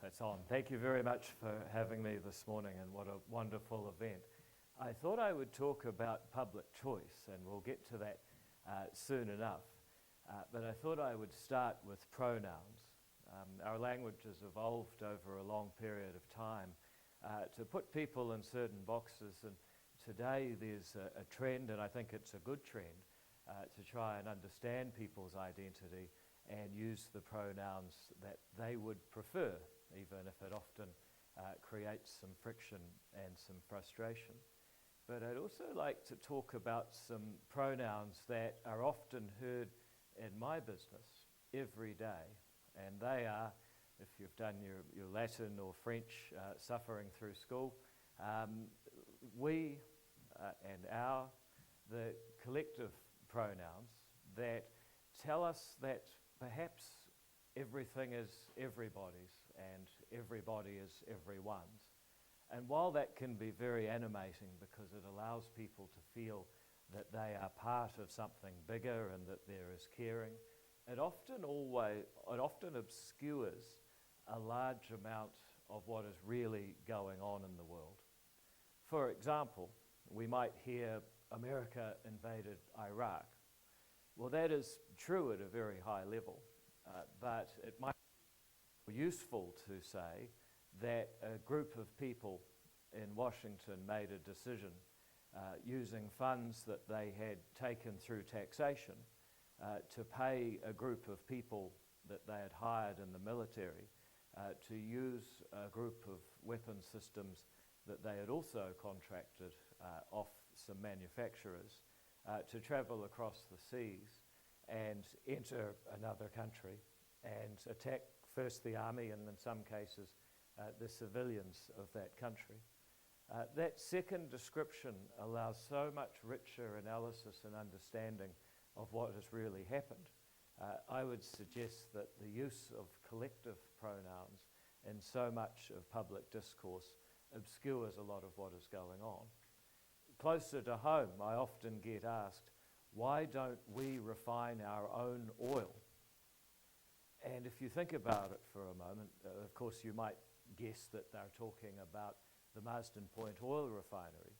It's on. Thank you very much for having me this morning, and what a wonderful event. I thought I would talk about public choice, and we'll get to that soon enough. But I thought I would start with pronouns. Our language has evolved over a long period of time to put people in certain boxes, and today there's a trend, and I think it's a good trend, to try and understand people's identity and use the pronouns that they would prefer, even if it often creates some friction and some frustration. But I'd also like to talk about some pronouns that are often heard in my business every day, and they are, if you've done your Latin or French suffering through school, we and our, the collective pronouns that tell us that perhaps everything is everybody's and everybody is everyone's. And while that can be very animating because it allows people to feel that they are part of something bigger and that there is caring, it often obscures a large amount of what is really going on in the world. For example, we might hear America invaded Iraq. Well, that is true at a very high level, but it might be useful to say that a group of people in Washington made a decision using funds that they had taken through taxation to pay a group of people that they had hired in the military to use a group of weapon systems that they had also contracted off some manufacturers to travel across the seas and enter another country and attack first the army and in some cases the civilians of that country. That second description allows so much richer analysis and understanding of what has really happened. I would suggest that the use of collective pronouns in so much of public discourse obscures a lot of what is going on. Closer to home, I often get asked, why don't we refine our own oil? And if you think about it for a moment, of course you might guess that they're talking about the Marsden Point oil refinery.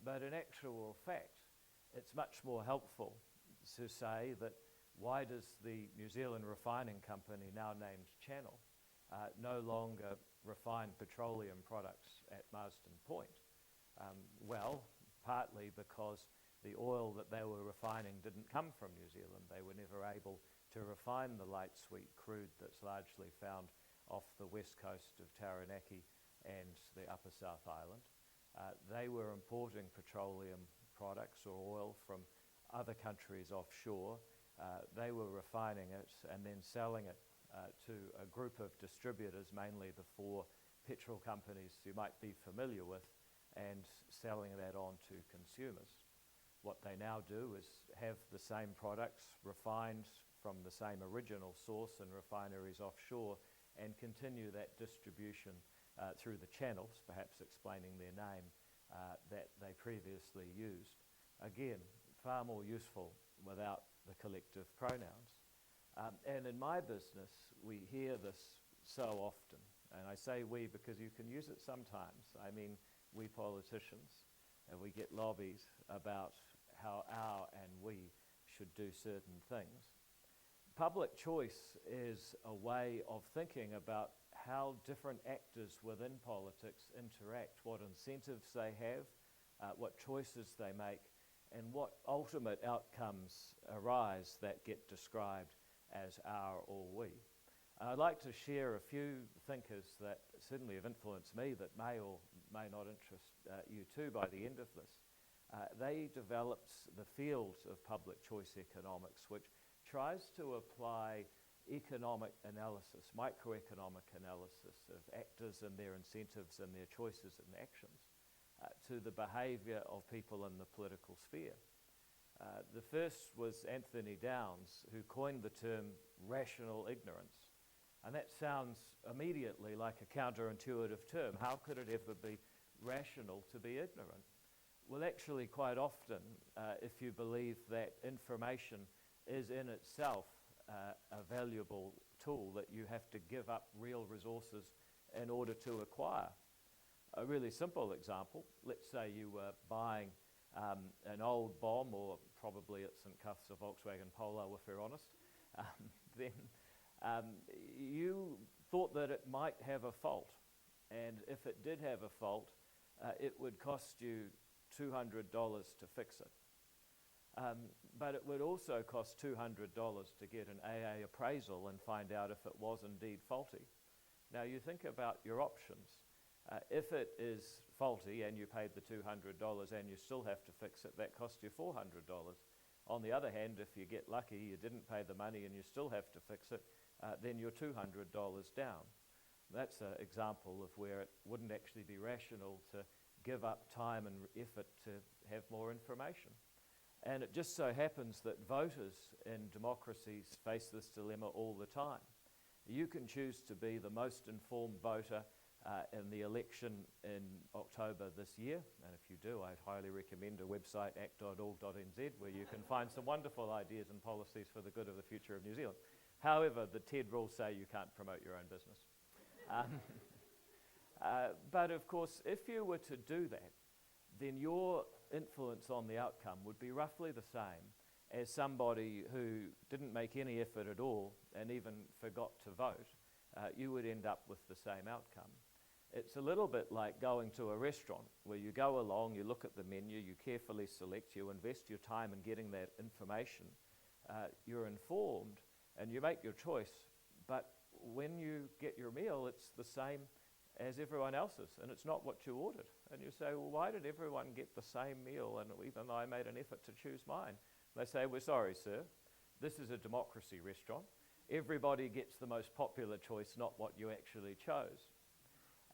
But in actual fact, it's much more helpful to say that why does the New Zealand refining company, now named Channel, no longer refine petroleum products at Marsden Point? Well, partly because the oil that they were refining didn't come from New Zealand. They were never able to refine the light sweet crude that's largely found off the west coast of Taranaki and the Upper South Island. They were importing petroleum products or oil from other countries offshore. They were refining it and then selling it to a group of distributors, mainly the four petrol companies you might be familiar with, and selling that on to consumers. What they now do is have the same products refined from the same original source in refineries offshore and continue that distribution through the channels, perhaps explaining their name, that they previously used. Again, far more useful without the collective pronouns. And in my business, we hear this so often. And I say we because you can use it sometimes. I mean, we politicians, and we get lobbies about how our and we should do certain things. Public choice is a way of thinking about how different actors within politics interact, what incentives they have, what choices they make, and what ultimate outcomes arise that get described as our or we. I'd like to share a few thinkers that certainly have influenced me that may or may not interest you too by the end of this. They developed the field of public choice economics, which tries to apply economic analysis, microeconomic analysis of actors and their incentives and their choices and actions to the behaviour of people in the political sphere. The first was Anthony Downs, who coined the term rational ignorance. And that sounds immediately like a counterintuitive term. How could it ever be rational to be ignorant? Well, actually, quite often, if you believe that information is in itself a valuable tool that you have to give up real resources in order to acquire. A really simple example, let's say you were buying an old bomb, or probably at St. Cuth's a Volkswagen Polo if we're honest, then you thought that it might have a fault, and if it did have a fault, it would cost you $200 to fix it. But it would also cost $200 to get an AA appraisal and find out if it was indeed faulty. Now you think about your options. If it is faulty and you paid the $200 and you still have to fix it, that costs you $400. On the other hand, if you get lucky, you didn't pay the money and you still have to fix it, then you're $200 down. That's an example of where it wouldn't actually be rational to give up time and effort to have more information. And it just so happens that voters in democracies face this dilemma all the time. You can choose to be the most informed voter in the election in October this year, and if you do, I'd highly recommend a website, act.org.nz, where you can find some wonderful ideas and policies for the good of the future of New Zealand. However, the TED rules say you can't promote your own business. But of course, if you were to do that, then your influence on the outcome would be roughly the same as somebody who didn't make any effort at all and even forgot to vote. You would end up with the same outcome. It's a little bit like going to a restaurant where you go along, you look at the menu, you carefully select, you invest your time in getting that information, you're informed and you make your choice, but when you get your meal, it's the same as everyone else's, and it's not what you ordered. And you say, well, why did everyone get the same meal, and even though I made an effort to choose mine? They say, we're sorry, sir, this is a democracy restaurant. Everybody gets the most popular choice, not what you actually chose.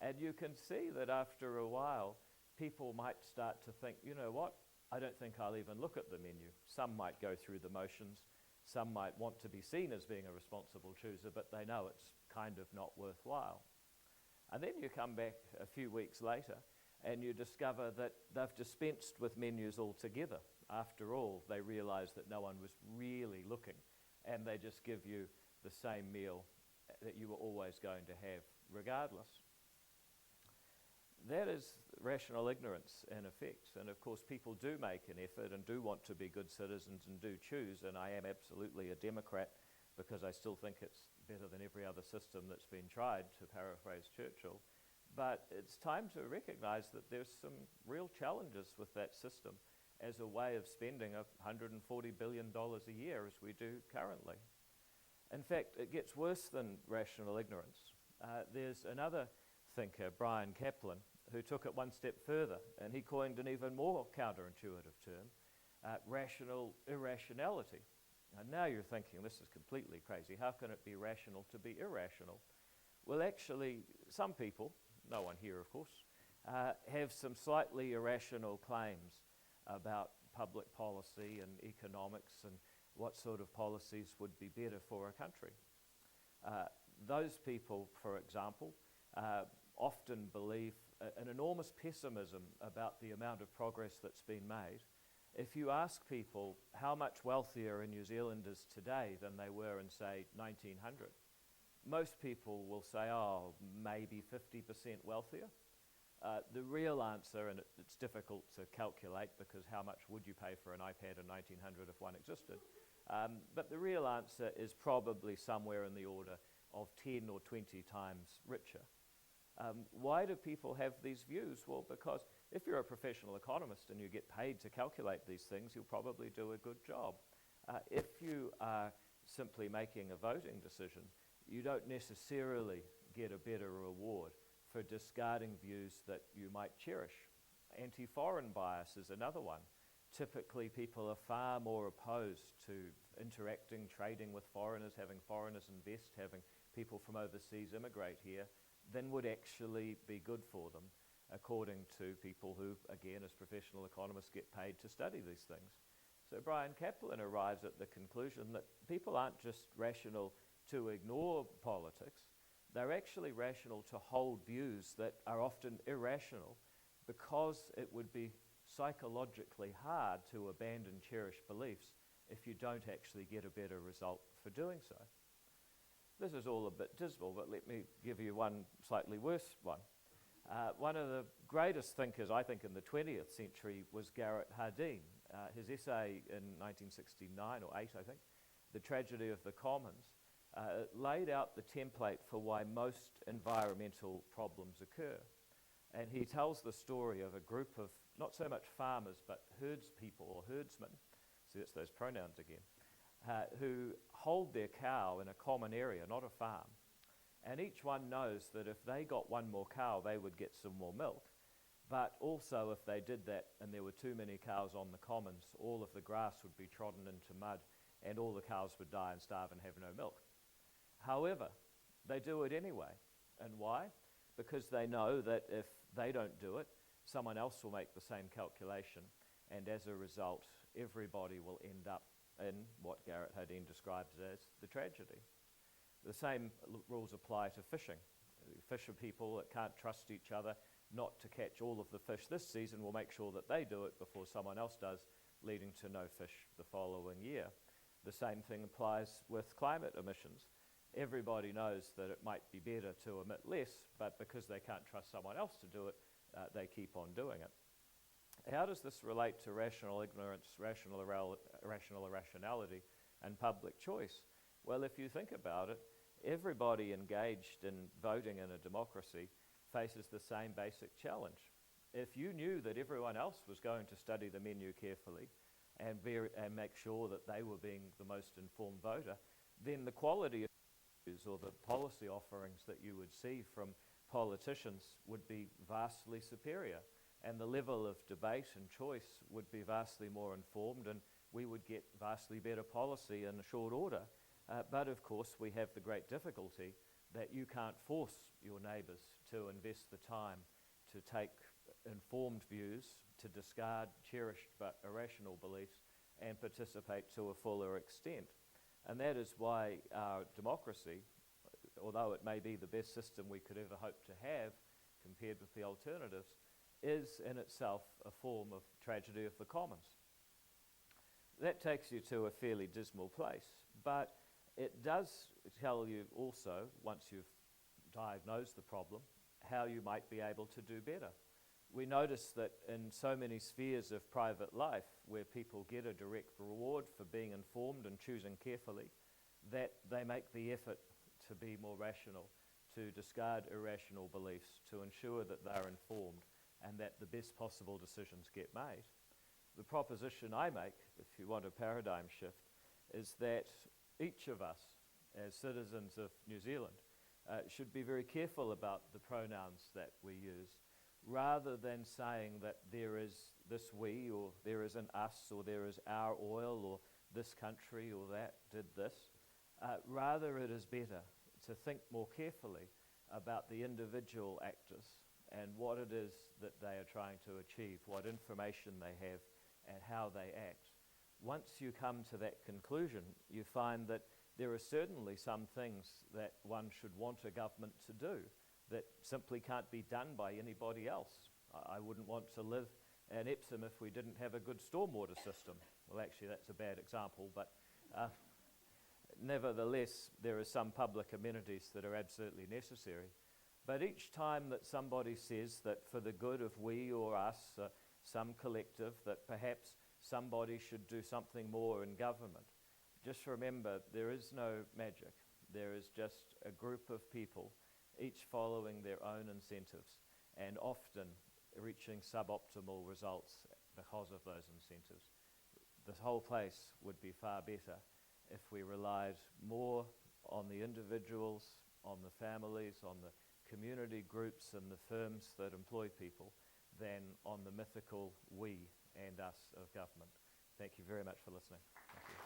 And you can see that after a while, people might start to think, you know what, I don't think I'll even look at the menu. Some might go through the motions, some might want to be seen as being a responsible chooser, but they know it's kind of not worthwhile. And then you come back a few weeks later and you discover that they've dispensed with menus altogether. After all, they realize that no one was really looking, and they just give you the same meal that you were always going to have regardless. That is rational ignorance in effect, and of course people do make an effort and do want to be good citizens and do choose, and I am absolutely a Democrat because I still think it's better than every other system that's been tried, to paraphrase Churchill. But it's time to recognize that there's some real challenges with that system as a way of spending $140 billion a year as we do currently. In fact, it gets worse than rational ignorance. There's another thinker, Bryan Caplan, who took it one step further, and he coined an even more counterintuitive term, rational irrationality. And now you're thinking, this is completely crazy. How can it be rational to be irrational? Well, actually, some people, no one here of course, have some slightly irrational claims about public policy and economics and what sort of policies would be better for a country. Those people, for example, often believe an enormous pessimism about the amount of progress that's been made. If you ask people how much wealthier are New Zealanders today than they were in, say, 1900, most people will say, oh, maybe 50% wealthier. The real answer, and it's difficult to calculate because how much would you pay for an iPad in 1900 if one existed, but the real answer is probably somewhere in the order of 10 or 20 times richer. Why do people have these views? Well, because if you're a professional economist and you get paid to calculate these things, you'll probably do a good job. If you are simply making a voting decision, you don't necessarily get a better reward for discarding views that you might cherish. Anti-foreign bias is another one. Typically, people are far more opposed to interacting, trading with foreigners, having foreigners invest, having people from overseas immigrate here, than would actually be good for them, according to people who, again, as professional economists, get paid to study these things. So Bryan Caplan arrives at the conclusion that people aren't just rational to ignore politics, they're actually rational to hold views that are often irrational because it would be psychologically hard to abandon cherished beliefs if you don't actually get a better result for doing so. This is all a bit dismal, but let me give you one slightly worse one. One of the greatest thinkers, I think, in the 20th century was Garrett Hardin. His essay in 1969 or 8, I think, The Tragedy of the Commons, laid out the template for why most environmental problems occur. And he tells the story of a group of not so much farmers, but herdspeople or herdsmen, see that's those pronouns again, who hold their cow in a common area, not a farm. And each one knows that if they got one more cow, they would get some more milk. But also if they did that and there were too many cows on the commons, all of the grass would be trodden into mud and all the cows would die and starve and have no milk. However, they do it anyway. And why? Because they know that if they don't do it, someone else will make the same calculation, and as a result, everybody will end up in what Garrett Hardin describes as the tragedy. The same rules apply to fishing. Fisher people that can't trust each other not to catch all of the fish this season will make sure that they do it before someone else does, leading to no fish the following year. The same thing applies with climate emissions. Everybody knows that it might be better to emit less, but because they can't trust someone else to do it, they keep on doing it. How does this relate to rational ignorance, rational irrationality, and public choice? Well, if you think about it, everybody engaged in voting in a democracy faces the same basic challenge. If you knew that everyone else was going to study the menu carefully and make sure that they were being the most informed voter, then the quality of or the policy offerings that you would see from politicians would be vastly superior, and the level of debate and choice would be vastly more informed, and we would get vastly better policy in a short order. But of course we have the great difficulty that you can't force your neighbours to invest the time to take informed views, to discard cherished but irrational beliefs, and participate to a fuller extent. And that is why our democracy, although it may be the best system we could ever hope to have compared with the alternatives, is in itself a form of tragedy of the commons. That takes you to a fairly dismal place, but it does tell you also, once you've diagnosed the problem, how you might be able to do better. We notice that in so many spheres of private life where people get a direct reward for being informed and choosing carefully, that they make the effort to be more rational, to discard irrational beliefs, to ensure that they're informed and that the best possible decisions get made. The proposition I make, if you want a paradigm shift, is that each of us, as citizens of New Zealand, should be very careful about the pronouns that we use, rather than saying that there is this we, or there is an us, or there is our oil, or this country, or that did this. Rather, it is better to think more carefully about the individual actors and what it is that they are trying to achieve, what information they have, and how they act. Once you come to that conclusion, you find that there are certainly some things that one should want a government to do that simply can't be done by anybody else. I wouldn't want to live in Epsom if we didn't have a good stormwater system. Well, actually, that's a bad example, but nevertheless, there are some public amenities that are absolutely necessary. But each time that somebody says that for the good of we or us, some collective, that perhaps somebody should do something more in government, just remember there is no magic. There is just a group of people, each following their own incentives, and often reaching suboptimal results because of those incentives. The whole place would be far better if we relied more on the individuals, on the families, on the community groups and the firms that employ people, than on the mythical we and us of government. Thank you very much for listening. Thank you.